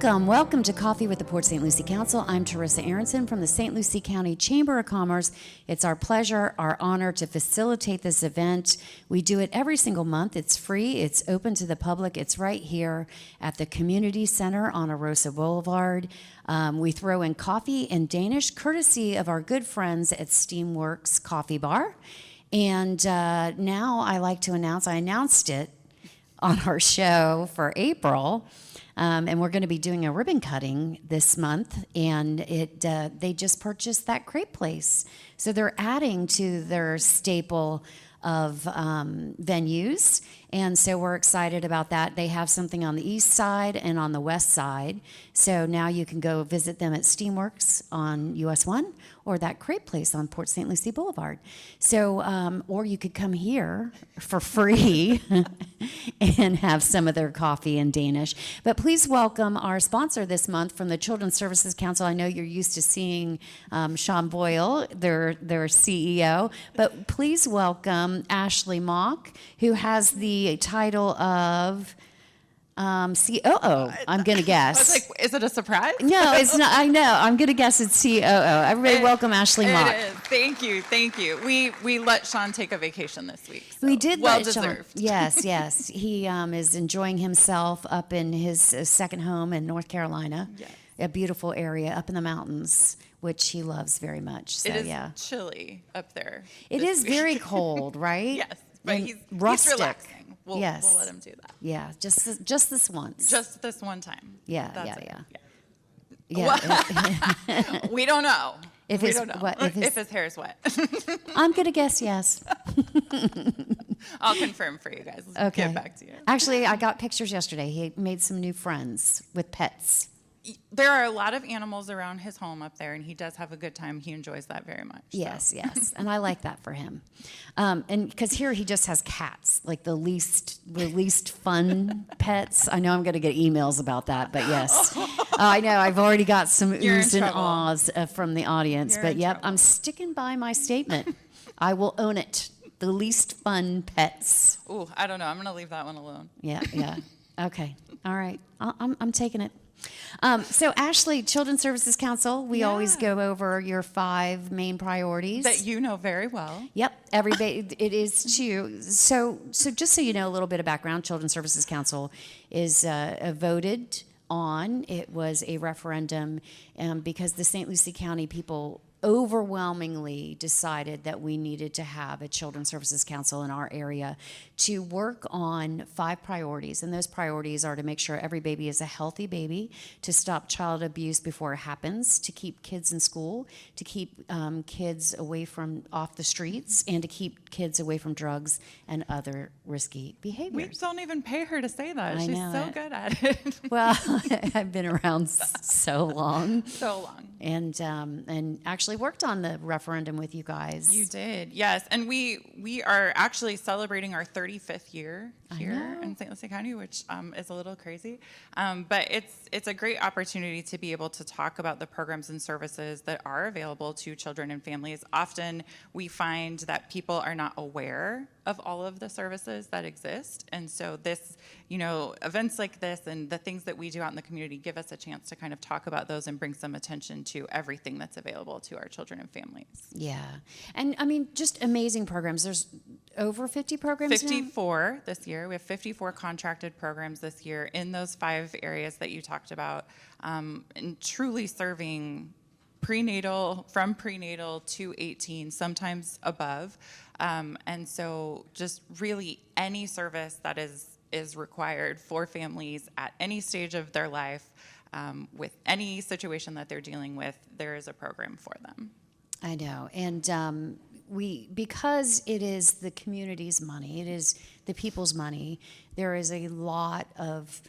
Welcome to Coffee with the Port St. Lucie Council. I'm Teresa Aronson from the St. Lucie County Chamber of Commerce. It's our pleasure, our honor to facilitate this event. We do it every single month. It's free. It's open to the public. It's right here at the Community Center on Arosa Boulevard. We throw in coffee and Danish, courtesy of our good friends at Steamworks Coffee Bar. And now I like to announce, I announced it on our show for April. And we're going to be doing a ribbon cutting this month, and they just purchased that crepe place. So they're adding to their staple of venues, and so we're excited about that. They have something on the east side and on the west side, so now you can go visit them at Steamworks on US 1 or that crepe place on Port St. Lucie Boulevard. So, or you could come here for free and have some of their coffee in Danish. But please welcome our sponsor this month from the Children's Services Council. I know you're used to seeing Sean Boyle, their CEO, but please welcome Ashley Mock, who has the title of COO, I'm going to guess. I was like, is it a surprise? No, it's not. I know. I'm going to guess it's COO. Everybody welcome Ashley Mock. It is. Thank you. Thank you. We let Sean take a vacation this week. So we did well let deserved. Sean. Yes, yes. He is enjoying himself up in his second home in North Carolina. Yes. A beautiful area up in the mountains, which he loves very much. So, it is yeah. chilly up there. It is very cold, right? Yes, but and he's rustic. We'll let him do that. Yeah, just this once. Just this one time. Yeah, That's yeah. We don't know. If we his, don't know. what, if his hair is wet. I'm going to guess yes. I'll confirm for you guys. Okay. Get back to you. Actually, I got pictures yesterday. He made some new friends with pets. There are a lot of animals around his home up there, and he does have a good time. He enjoys that very much. Yes, yes, and I like that for him. And because here he just has cats, like the least fun pets. I know I'm going to get emails about that, but yes, I know I've already got some oohs and ahs from the audience. But yep, I'm sticking by my statement. I will own it. The least fun pets. Ooh, I don't know. I'm going to leave that one alone. Yeah, yeah. Okay, all right. I'm taking it. So Ashley, Children's Services Council, we always go over your 5 main priorities. That you know very well. Yep, it is too. So just so you know a little bit of background, Children's Services Council is voted on. It was a referendum because the St. Lucie County people overwhelmingly decided that we needed to have a Children's Services Council in our area to work on 5 priorities. And those priorities are to make sure every baby is a healthy baby, to stop child abuse before it happens, to keep kids in school, to keep kids away from off the streets, and to keep kids away from drugs and other risky behaviors. We don't even pay her to say that. I She's know so it. good at it. Well, I've been around so long. So long. And actually worked on the referendum with you guys. You did, yes. And we are actually celebrating our 35th year here in St. Lucie County, which is a little crazy. But it's a great opportunity to be able to talk about the programs and services that are available to children and families. Often we find that people are not aware of all of the services that exist. And so this, events like this and the things that we do out in the community give us a chance to kind of talk about those and bring some attention to everything that's available to our children and families. Yeah. And I mean, just amazing programs. There's over 50 programs 54 now? This year. We have 54 contracted programs this year in those 5 areas that you talked about, and truly serving from prenatal to 18, sometimes above. And so just really any service that is required for families at any stage of their life, with any situation that they're dealing with, there is a program for them. I know. And because it is the community's money, it is the people's money, there is a lot of,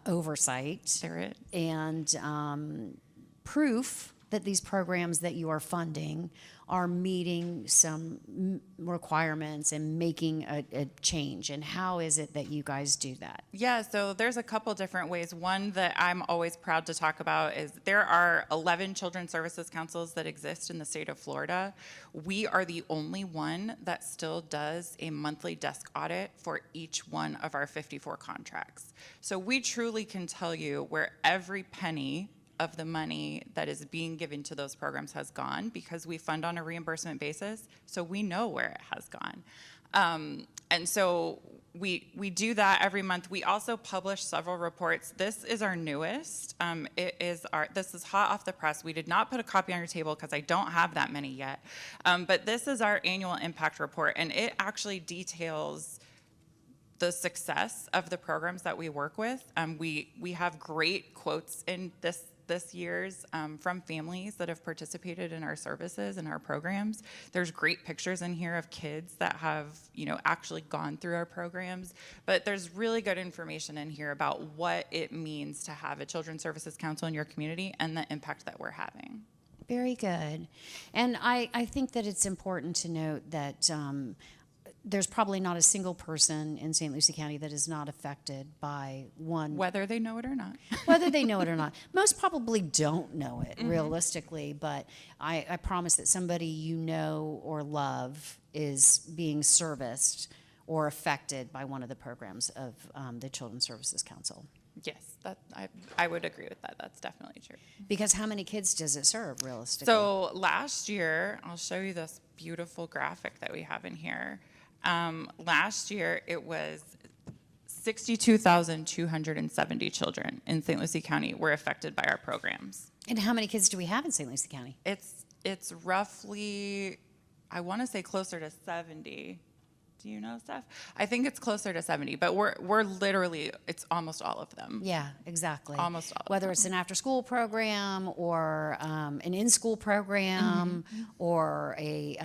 oversight. There is. And proof that these programs that you are funding are meeting some requirements and making a change? And how is it that you guys do that? Yeah, so there's a couple different ways. One that I'm always proud to talk about is there are 11 children's services councils that exist in the state of Florida. We are the only one that still does a monthly desk audit for each one of our 54 contracts. So we truly can tell you where every penny of the money that is being given to those programs has gone, because we fund on a reimbursement basis, so we know where it has gone. And so we do that every month. We also publish several reports. This is our newest. This is hot off the press. We did not put a copy on your table because I don't have that many yet. But this is our annual impact report, and it actually details the success of the programs that we work with. We have great quotes in this year's from families that have participated in our services and our programs. There's great pictures in here of kids that have, actually gone through our programs. But there's really good information in here about what it means to have a Children's Services Council in your community and the impact that we're having. Very good. And I think that it's important to note that there's probably not a single person in St. Lucie County that is not affected by one. Whether they know it or not. Whether they know it or not. Most probably don't know it, realistically, but I promise that somebody you know or love is being serviced or affected by one of the programs of the Children's Services Council. Yes, I would agree with that. That's definitely true. Because how many kids does it serve, realistically? So last year, I'll show you this beautiful graphic that we have in here. Last year, it was 62,270 children in St. Lucie County were affected by our programs. And how many kids do we have in St. Lucie County? It's roughly, I want to say closer to 70. Do you know, Steph? I think it's closer to 70, but we're literally, it's almost all of them. Yeah, exactly. Almost all of Whether them. it's an after-school program or an in-school program or a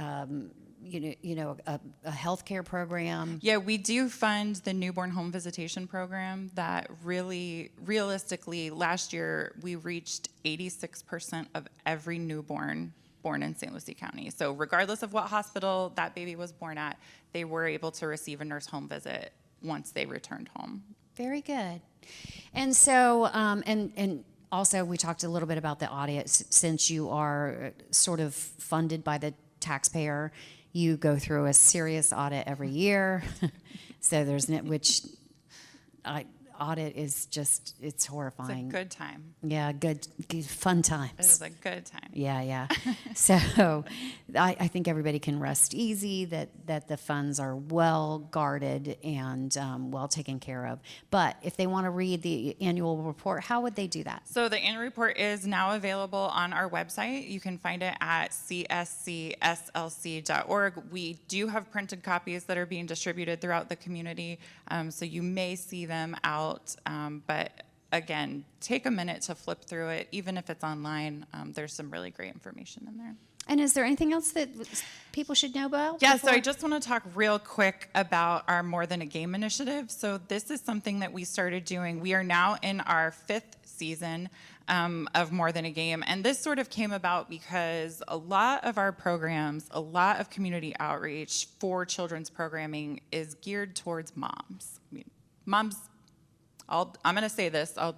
healthcare program. Yeah, we do fund the newborn home visitation program that realistically, last year we reached 86% of every newborn born in St. Lucie County. So regardless of what hospital that baby was born at, they were able to receive a nurse home visit once they returned home. Very good. And so, and also we talked a little bit about the audit. Since you are sort of funded by the taxpayer, you go through a serious audit every year. So audit is just, it's horrifying. It's a good time. Yeah, good fun times. It is a good time. Yeah. So I think everybody can rest easy that the funds are well guarded and well taken care of. But if they want to read the annual report, how would they do that? So the annual report is now available on our website. You can find it at cscslc.org. We do have printed copies that are being distributed throughout the community, so you may see them out. But again, take a minute to flip through it. Even if it's online, there's some really great information in there. And is there anything else that people should know about? Yeah, so I just want to talk real quick about our More Than a Game initiative. So this is something that we started doing. We are now in our 5th season of More Than a Game. And this sort of came about because a lot of our programs, a lot of community outreach for children's programming is geared towards moms. I mean, moms, I'm going to say this. I'll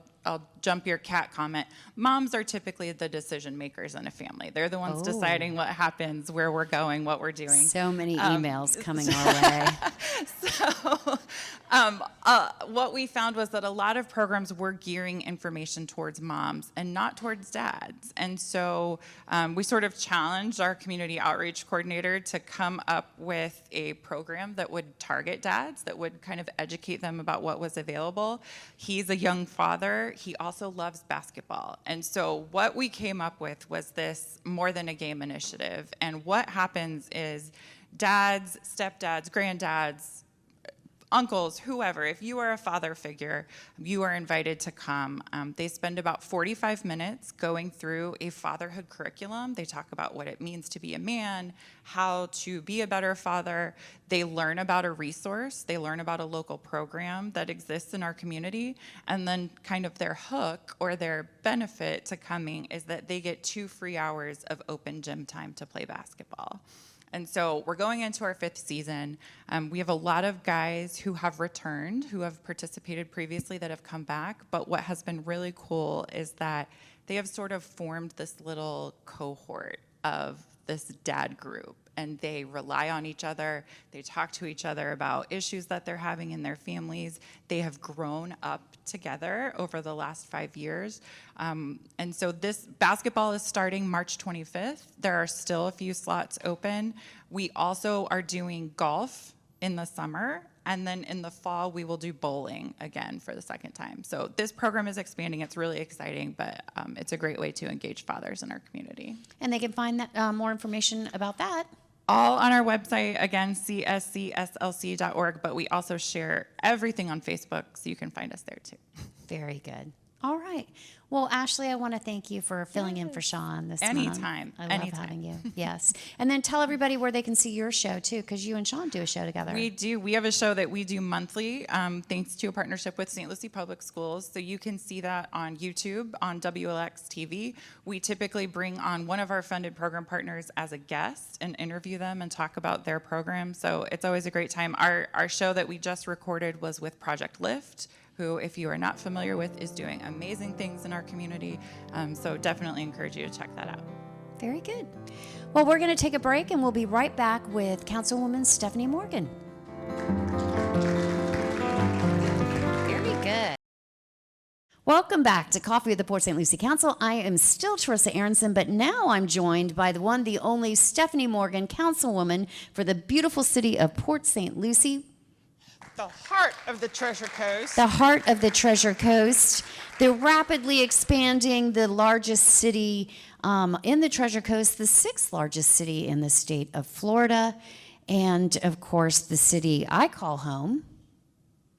jump your cat comment. Moms are typically the decision makers in a family. They're the ones deciding what happens, where we're going, what we're doing. So many emails coming our way. So what we found was that a lot of programs were gearing information towards moms and not towards dads. And so we sort of challenged our community outreach coordinator to come up with a program that would target dads, that would kind of educate them about what was available. He's a young father. He also loves basketball. And so what we came up with was this More Than a Game initiative. And what happens is dads, stepdads, granddads, uncles, whoever, if you are a father figure, you are invited to come. They spend about 45 minutes going through a fatherhood curriculum. They talk about what it means to be a man, how to be a better father. They learn about a resource. They learn about a local program that exists in our community. And then kind of their hook or their benefit to coming is that they get 2 free hours of open gym time to play basketball. And so we're going into our 5th season. We have a lot of guys who have returned, who have participated previously that have come back. But what has been really cool is that they have sort of formed this little cohort of this dad group. And they rely on each other. They talk to each other about issues that they're having in their families. They have grown up together over the last 5 years. And so this basketball is starting March 25th. There are still a few slots open. We also are doing golf in the summer. And then in the fall, we will do bowling again for the 2nd time. So this program is expanding. It's really exciting, but it's a great way to engage fathers in our community. And they can find that, more information about that. All on our website, again, cscslc.org, but we also share everything on Facebook, so you can find us there too. Very good. All right. Well, Ashley, I want to thank you for filling in for Sean this month. Anytime. I love having you. Yes. And then tell everybody where they can see your show too, because you and Sean do a show together. We do. We have a show that we do monthly, thanks to a partnership with St. Lucie Public Schools. So you can see that on YouTube, on WLX TV. We typically bring on one of our funded program partners as a guest and interview them and talk about their program. So it's always a great time. Our show that we just recorded was with Project Lift, who, if you are not familiar with, is doing amazing things in our community. So definitely encourage you to check that out. Very good. Well, we're going to take a break, and we'll be right back with Councilwoman Stephanie Morgan. Very good. Welcome back to Coffee with the Port St. Lucie Council. I am still Teresa Aronson, but now I'm joined by the one, the only Stephanie Morgan, Councilwoman for the beautiful city of Port St. Lucie. The heart of the Treasure Coast. The heart of the Treasure Coast. The rapidly expanding, the largest city in the Treasure Coast, the 6th largest city in the state of Florida, and of course the city I call home,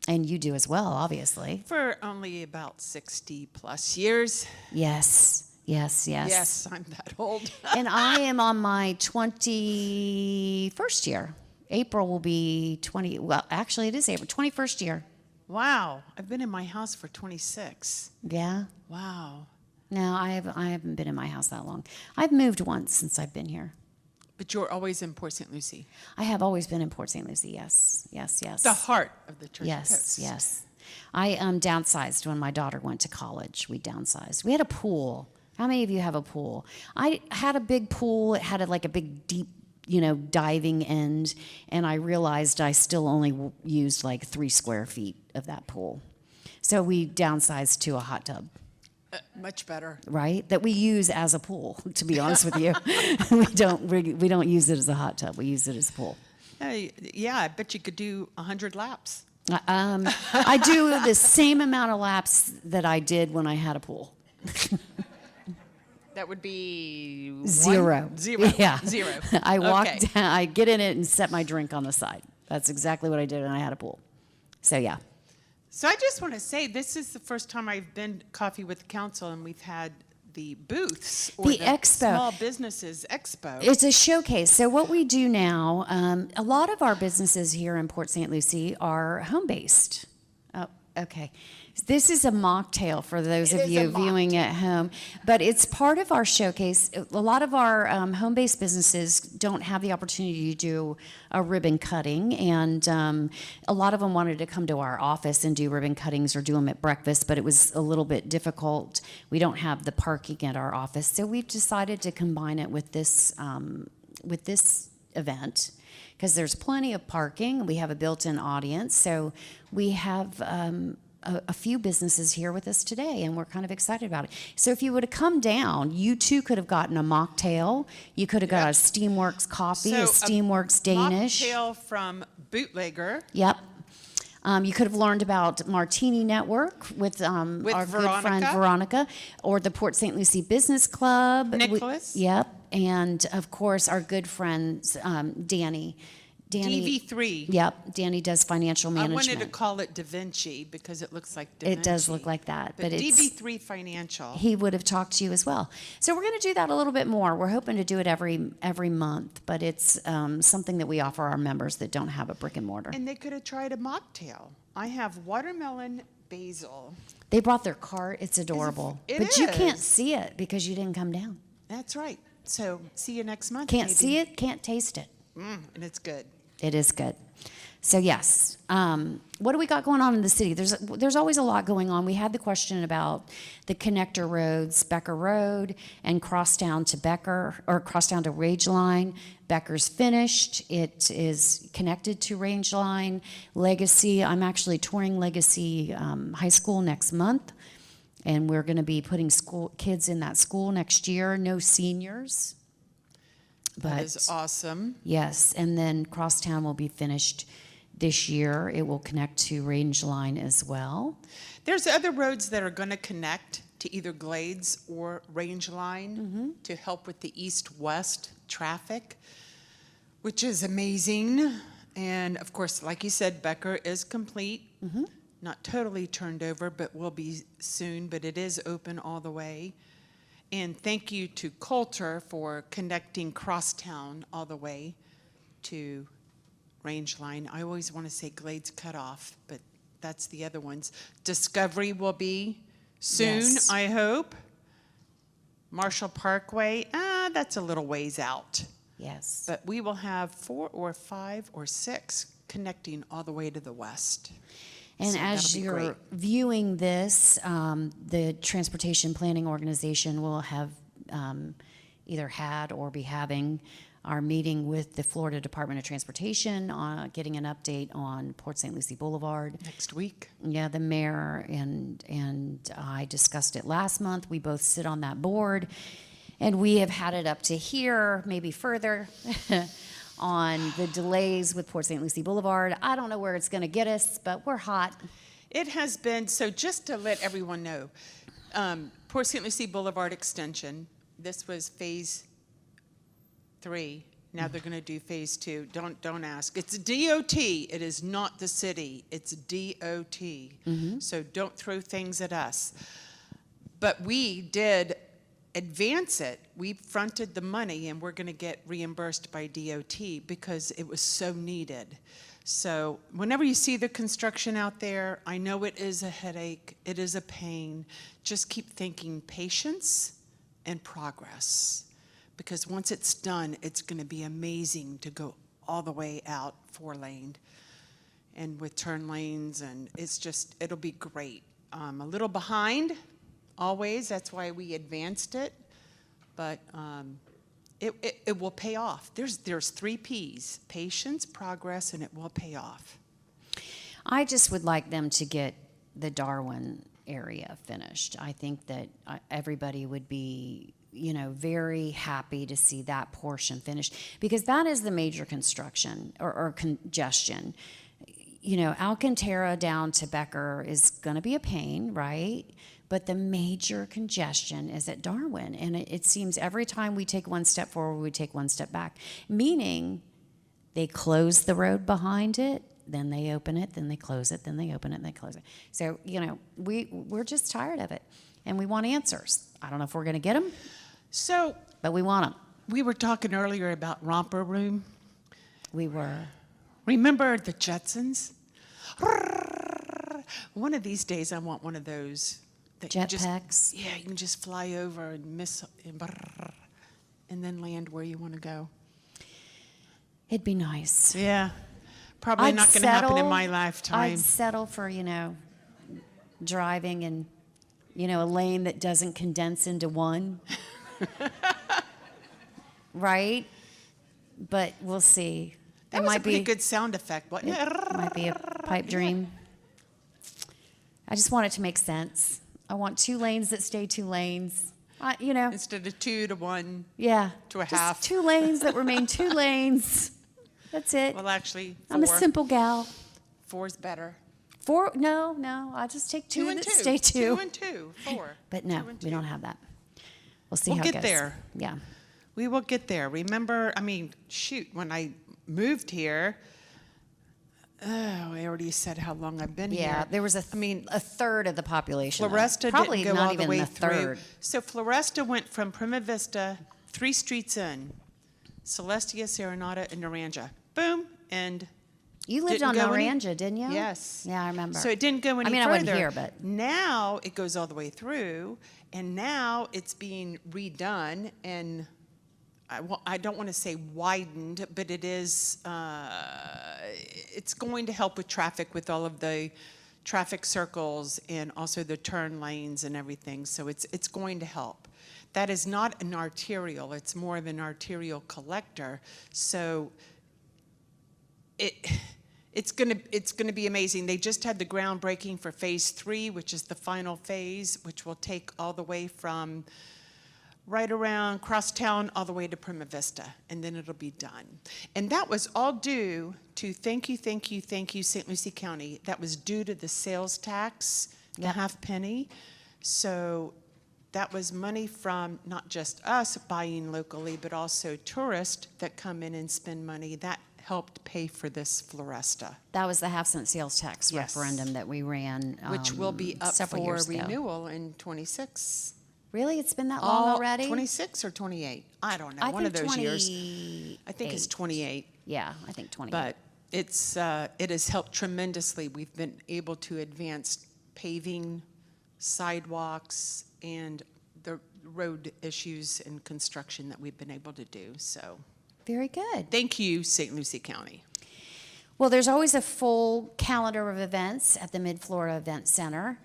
and you do as well, obviously. For only about 60 plus years. Yes, yes, yes. Yes, I'm that old. And I am on my 21st year. April will be 20, well, actually it is April, 21st year. Wow, I've been in my house for 26. Yeah? Wow. No, I haven't been in my house that long. I've moved once since I've been here. But you're always in Port St. Lucie. I have always been in Port St. Lucie, yes, yes, yes. The heart of the Treasure yes, Coast. Yes, I downsized when my daughter went to college. We downsized. We had a pool. How many of you have a pool? I had a big pool. It had like a big, deep, diving end, and I realized I still only used like 3 square feet of that pool. So we downsized to a hot tub. Much better. Right? That we use as a pool, to be honest with you. we don't use it as a hot tub. We use it as a pool. Yeah, I bet you could do 100 laps. I do the same amount of laps that I did when I had a pool. That would be 0. 0. Yeah. 0. I walk Okay. down, I get in it and set my drink on the side. That's exactly what I did when I had a pool. So yeah. So I just want to say this is the first time I've been Coffee with the Council, and we've had the booths or The expo. Small Businesses Expo. It's a showcase. So what we do now, a lot of our businesses here in Port St. Lucie are home-based. Oh, okay. This is a mocktail for those of you viewing at home, but it's part of our showcase. A lot of our home-based businesses don't have the opportunity to do a ribbon cutting, and a lot of them wanted to come to our office and do ribbon cuttings or do them at breakfast, but it was a little bit difficult. We don't have the parking at our office, so we've decided to combine it with this event, because there's plenty of parking. We have a built-in audience, so we have a few businesses here with us today, and we're kind of excited about it. So if you would have come down, you too could have gotten a mocktail. You could have got a Steamworks coffee, a Steamworks Danish. Mocktail from Bootlegger. Yep. You could have learned about Martini Network with our good friend Veronica, or the Port St. Lucie Business Club. Nicholas. Yep. And of course, our good friends, Danny Danny, DV3. Yep, Danny does financial I management. wanted to call it Da Vinci because it looks like Da Vinci. It does look like that, but it's DV3 Financial. he would have talked to you as well. So we're going to do that a little bit more. We're hoping to do it every month, but it's something that we offer our members that don't have a brick and mortar. And they could have tried a mocktail. I have watermelon basil. They brought their cart. It's adorable, but you can't is. see it because you didn't come down. That's right. So see you next month. Can't maybe. see it, can't taste it. And it's good. It is good. So yes, what do we got going on in the city? There's always a lot going on. We had the question about the connector roads, Becker Road and Crosstown to Becker, or Crosstown to Range Line. Becker's finished. It is connected to Range Line. Legacy, I'm actually touring Legacy High School next month, and we're going to be putting kids in that school next year. No seniors. That is awesome. Yes, and then Crosstown will be finished this year. It will connect to Range Line as well. There's other roads that are going to connect to either Glades or Range Line to help with the east-west traffic, which is amazing. And of course, like you said, Becker is complete. Not totally turned over, but will be soon, but it is open all the way. And thank you to Coulter for connecting Crosstown all the way to Range Line. I always want to say Glades Cutoff, but that's the other ones. Discovery will be soon, Yes. I hope. Marshall Parkway, that's a little ways out. Yes. But we will have 4 or 5 or 6 connecting all the way to the west. And So as that'll be you're great. viewing this, the Transportation Planning Organization will have either had or be having our meeting with the Florida Department of Transportation on getting an update on Port St. Lucie Boulevard. Next week. Yeah, the mayor and I discussed it last month. We both sit on that board, and we have had it up to here, maybe further, on the delays with Port St. Lucie Boulevard. I don't know where it's going to get us, but we're hot. It has been, so just to let everyone know, Port St. Lucie Boulevard Extension, this was phase 3. Now they're going to do phase 2. Don't ask. It's DOT. It is not the city. It's DOT. So don't throw things at us. But we did advance it. We fronted the money, and we're going to get reimbursed by DOT because it was so needed. So whenever you see the construction out there, I know it is a headache. It is a pain. Just keep thinking patience and progress, because once it's done, it's going to be amazing to go all the way out 4-lane and with turn lanes, and it'll be great. A little behind always, that's why we advanced it, but it will pay off. There's 3 Ps: patience, progress, and it will pay off. I just would like them to get the Darwin area finished. I think that everybody would be, very happy to see that portion finished, because that is the major construction or congestion. Alcantara down to Becker is going to be a pain, right? But the major congestion is at Darwin, and it seems every time we take one step forward, we take one step back, meaning they close the road behind it, then they open it, then they close it, then they open it, and they close it. So, we're just tired of it, and we want answers. I don't know if we're going to get them, but we want them. We were talking earlier about romper room. We were. Remember the Jetsons? One of these days, I want one of those. Jetpacks. Yeah, you can just fly over and and then land where you want to go. It'd be nice. Yeah, probably not going to happen in my lifetime. I'd settle for, driving in, a lane that doesn't condense into one. Right? But we'll see. That was a pretty good sound effect, wasn't it? It might be a pipe dream. I just want it to make sense. I want 2 lanes that stay 2 lanes. Instead of 2 to 1. Yeah. To a just half. 2 lanes that remain 2 lanes. That's it. Well, actually, 4. I'm a simple gal. 4's better. 4? No. I'll just take 2 and that 2. stay 2. 2 and 2. 4. But no, 2 and we 2. don't have that. We'll see We'll how get it goes. there. Yeah. We will get there. Remember, when I moved here, I already said how long I've been Yeah, here. there was a third of the population. though. Floresta Probably didn't go not all the even way a through. third. So Floresta went from Prima Vista, 3 streets in, Celestia, Serenata, and Naranja. Boom, and You lived didn't on go any- Naranja, didn't you? yes. Yeah, I remember. So it didn't go any I further. wasn't here, but Now it goes all the way through, and now it's being redone, and I don't want to say widened, but it is, it's going to help with traffic with all of the traffic circles and also the turn lanes and everything. So it's going to help. That is not an arterial, it's more of an arterial collector. So it's gonna be amazing. They just had the groundbreaking for phase 3, which is the final phase, which will take all the way from right around Crosstown all the way to Prima Vista, and then it'll be done. And that was all due to, thank you, St. Lucie County. That was due to the sales tax, the half penny. So that was money from not just us buying locally, but also tourists that come in and spend money. That helped pay for this Floresta, that was the half-cent sales tax Yes. referendum that we ran which will be up several for years ago. renewal in 26. Really? It's been that long already? 26 or 28? I don't know. I One of think those years. 28. I think it's 28. Yeah, I think 28. But it has helped tremendously. We've been able to advance paving, sidewalks, and the road issues and construction that we've been able to do. So Very good. thank you, St. Lucie County. Well, there's always a full calendar of events at the Mid-Florida Event Center.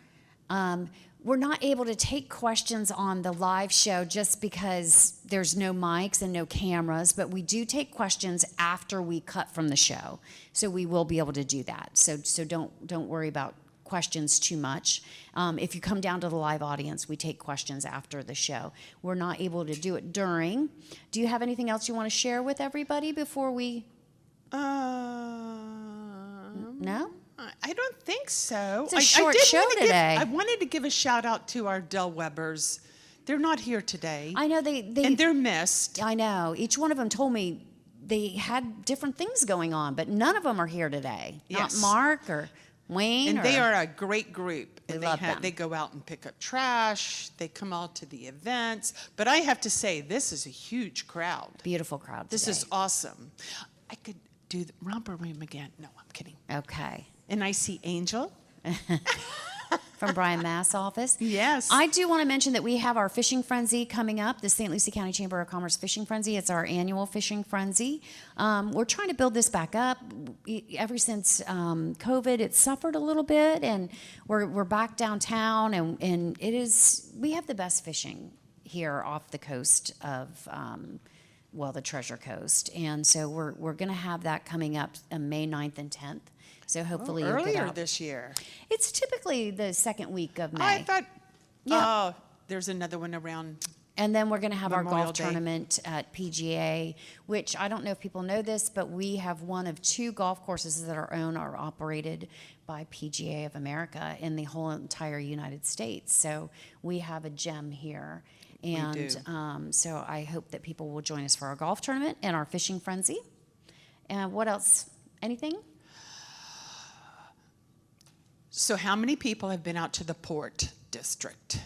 We're not able to take questions on the live show just because there's no mics and no cameras, but we do take questions after we cut from the show. So we will be able to do that. So don't worry about questions too much. If you come down to the live audience, we take questions after the show. We're not able to do it during. Do you have anything else you want to share with everybody before we? No? I don't think so. It's a short show today. I wanted to give a shout out to our Del Webbers. They're not here today. I know and they're missed. I know. Each one of them told me they had different things going on, but none of them are here today. Yes. Not Mark or Wayne. And they are a great group. We And love them. they go out and pick up trash. They come out to the events. But I have to say, this is a huge crowd. Beautiful crowd This today. is awesome. I could do the romper room again. No, I'm kidding. Okay. And I see Angel. From Brian Mass' office. Yes. I do want to mention that we have our fishing frenzy coming up, the St. Lucie County Chamber of Commerce Fishing Frenzy. It's our annual fishing frenzy. We're trying to build this back up. Ever since COVID, it's suffered a little bit, and we're back downtown, and we have the best fishing here off the coast of the Treasure Coast. And so we're going to have that coming up on May 9th and 10th. So hopefully you'll get Earlier out. this year. It's typically the second week of May. I thought, Yeah. there's another one around. And then we're going to have our Memorial golf Day. tournament at PGA, which I don't know if people know this, but we have one of 2 golf courses that are owned or operated by PGA of America in the whole entire United States. So we have a gem here. And do. So I hope that people will join us for our golf tournament and our fishing frenzy. And what else? Anything? So how many people have been out to the Port District?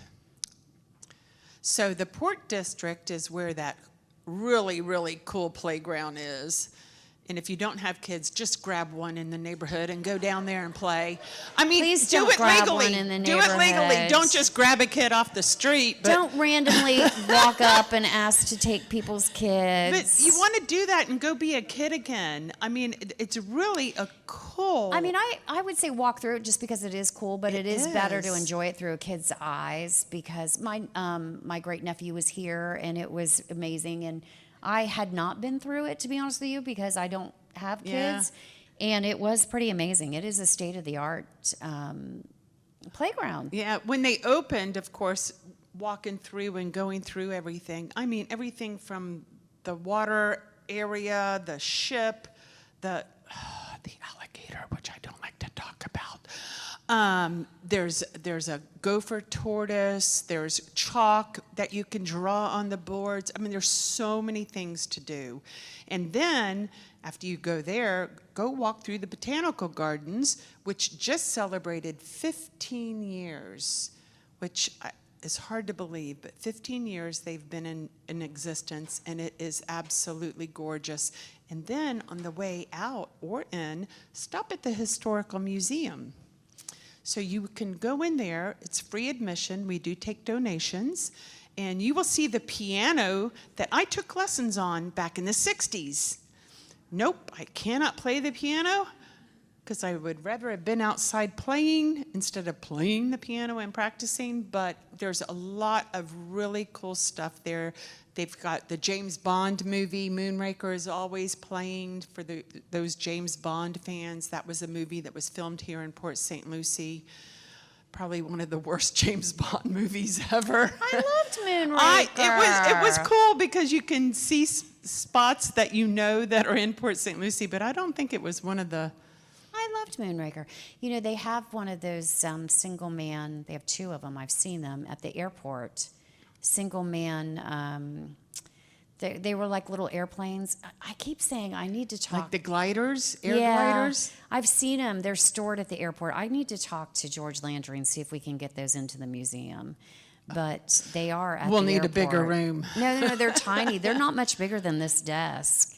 So the Port District is where that really, really cool playground is. And if you don't have kids, just grab one in the neighborhood and go down there and play. I mean, Please do don't it grab legally. one in the Do it legally. neighborhood. Don't just grab a kid off the street. But, Don't randomly walk up and ask to take people's kids. but you want to do that and go be a kid again. I mean, it's really a cool. I mean, I would say walk through it just because it is cool, but it is better to is. enjoy it through a kid's eyes because my great nephew was here and it was amazing, and I had not been through it, to be honest with you, because I don't have kids, and it was pretty amazing. It is a state of the art playground. Yeah, when they opened, of course, walking through and going through everything. I mean, everything from the water area, the ship, the alligator, which I don't like to talk about, There's a gopher tortoise. There's chalk that you can draw on the boards. I mean, there's so many things to do. And then after you go there, go walk through the botanical gardens, which just celebrated 15 years, which is hard to believe, but 15 years they've been in existence, and it is absolutely gorgeous. And then on the way out or in, stop at the Historical Museum. So you can go in there. It's free admission. We do take donations. And you will see the piano that I took lessons on back in the 60s. Nope, I cannot play the piano because I would rather have been outside playing instead of playing the piano and practicing. But there's a lot of really cool stuff there. They've got the James Bond movie, Moonraker, is always playing for those James Bond fans. That was a movie that was filmed here in Port St. Lucie. Probably one of the worst James Bond movies ever. I loved Moonraker. It was cool because you can see spots that you know that are in Port St. Lucie, but I don't think it was one of the... I loved Moonraker. You know, they have one of those single man, they have two of them, I've seen them at the airport. Single man, they were like little airplanes. I keep saying I need to talk. Like the gliders, air gliders? I've seen them. They're stored at the airport. I need to talk to George Landry and see if we can get those into the museum. But they are at the airport. We'll need a bigger room. No, they're tiny. They're not much bigger than this desk.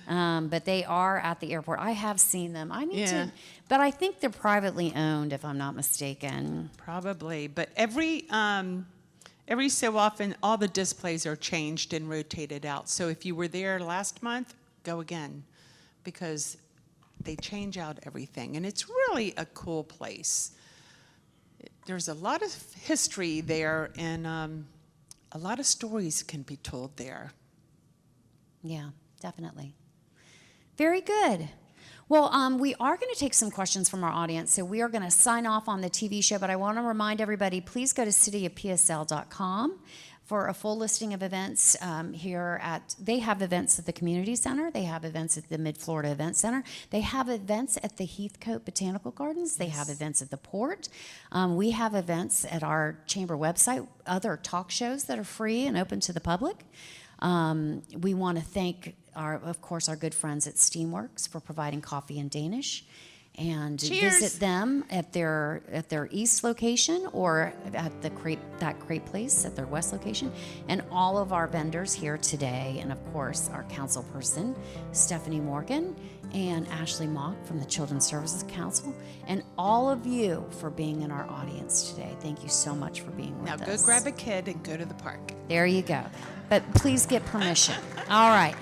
But they are at the airport. I have seen them. I need to, but I think they're privately owned, if I'm not mistaken. Probably, but every so often, all the displays are changed and rotated out. So if you were there last month, go again, because they change out everything, and it's really a cool place. There's a lot of history there, and a lot of stories can be told there. Yeah, definitely. Very good. Well, we are going to take some questions from our audience, so we are going to sign off on the TV show, but I want to remind everybody, please go to cityofpsl.com for a full listing of events here at, they have events at the Community Center, they have events at the Mid-Florida Event Center, they have events at the Heathcote Botanical Gardens, they have events at the Port, we have events at our chamber website, other talk shows that are free and open to the public. We want to thank, of course, our good friends at Steamworks for providing coffee in Danish. And Cheers. Visit them at their east location or at that crepe place at their west location. And all of our vendors here today, and of course our council person, Stephanie Morgan and Ashley Mock from the Children's Services Council, and all of you for being in our audience today. Thank you so much for being with us. Now go grab a kid and go to the park. There you go. But please get permission. All right.